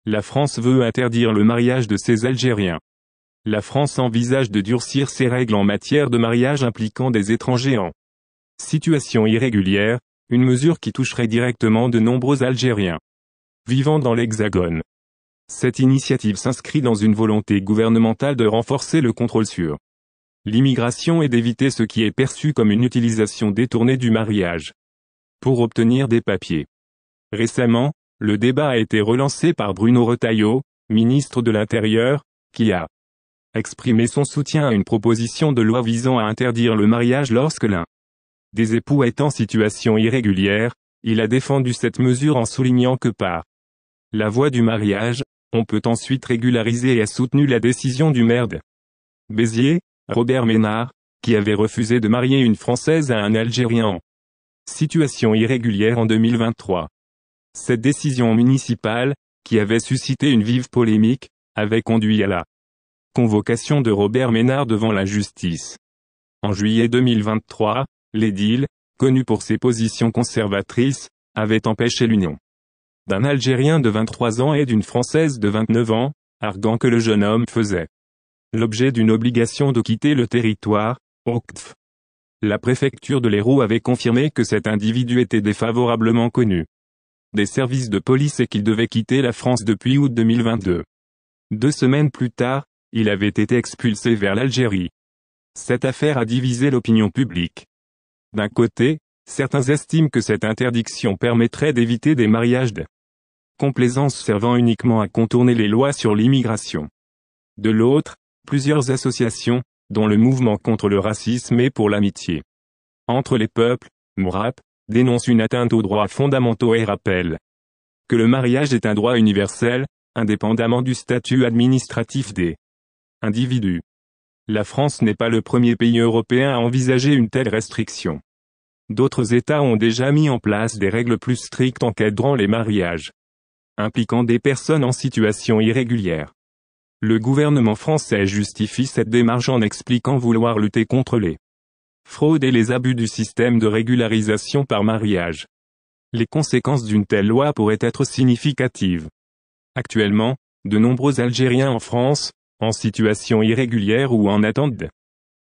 La France veut interdire le mariage de ses Algériens. La France envisage de durcir ses règles en matière de mariage impliquant des étrangers en situation irrégulière, une mesure qui toucherait directement de nombreux Algériens vivant dans l'Hexagone. Cette initiative s'inscrit dans une volonté gouvernementale de renforcer le contrôle sur l'immigration et d'éviter ce qui est perçu comme une utilisation détournée du mariage pour obtenir des papiers. Récemment, le débat a été relancé par Bruno Retailleau, ministre de l'Intérieur, qui a exprimé son soutien à une proposition de loi visant à interdire le mariage lorsque l'un des époux est en situation irrégulière. Il a défendu cette mesure en soulignant que par la voie du mariage, on peut ensuite régulariser et a soutenu la décision du maire de Béziers, Robert Ménard, qui avait refusé de marier une Française à un Algérien en situation irrégulière en 2023. Cette décision municipale, qui avait suscité une vive polémique, avait conduit à la convocation de Robert Ménard devant la justice. En juillet 2023, l'édile, connu pour ses positions conservatrices, avait empêché l'union d'un Algérien de 23 ans et d'une Française de 29 ans, arguant que le jeune homme faisait l'objet d'une obligation de quitter le territoire, OQTF. La préfecture de l'Hérault avait confirmé que cet individu était défavorablement connu des services de police et qu'il devait quitter la France depuis août 2022. 2 semaines plus tard, il avait été expulsé vers l'Algérie. Cette affaire a divisé l'opinion publique. D'un côté, certains estiment que cette interdiction permettrait d'éviter des mariages de complaisance servant uniquement à contourner les lois sur l'immigration. De l'autre, plusieurs associations, dont le Mouvement contre le racisme et pour l'amitié entre les peuples, MORAP, dénoncent une atteinte aux droits fondamentaux et rappellent que le mariage est un droit universel, indépendamment du statut administratif des individus. La France n'est pas le premier pays européen à envisager une telle restriction. D'autres États ont déjà mis en place des règles plus strictes encadrant les mariages impliquant des personnes en situation irrégulière. Le gouvernement français justifie cette démarche en expliquant vouloir lutter contre les fraudes et les abus du système de régularisation par mariage. Les conséquences d'une telle loi pourraient être significatives. Actuellement, de nombreux Algériens en France, en situation irrégulière ou en attente de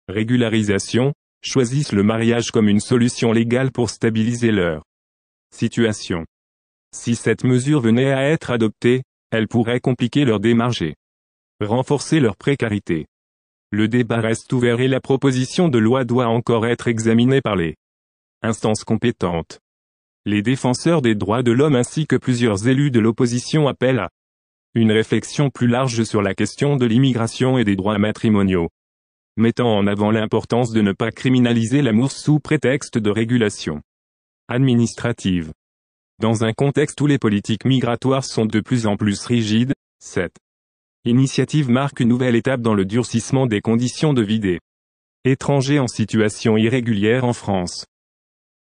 régularisation, choisissent le mariage comme une solution légale pour stabiliser leur situation. Si cette mesure venait à être adoptée, elle pourrait compliquer leur démarche et renforcer leur précarité. Le débat reste ouvert et la proposition de loi doit encore être examinée par les instances compétentes. Les défenseurs des droits de l'homme ainsi que plusieurs élus de l'opposition appellent à une réflexion plus large sur la question de l'immigration et des droits matrimoniaux, mettant en avant l'importance de ne pas criminaliser l'amour sous prétexte de régulation administrative. Dans un contexte où les politiques migratoires sont de plus en plus rigides, cette initiative marque une nouvelle étape dans le durcissement des conditions de vie des étrangers en situation irrégulière en France.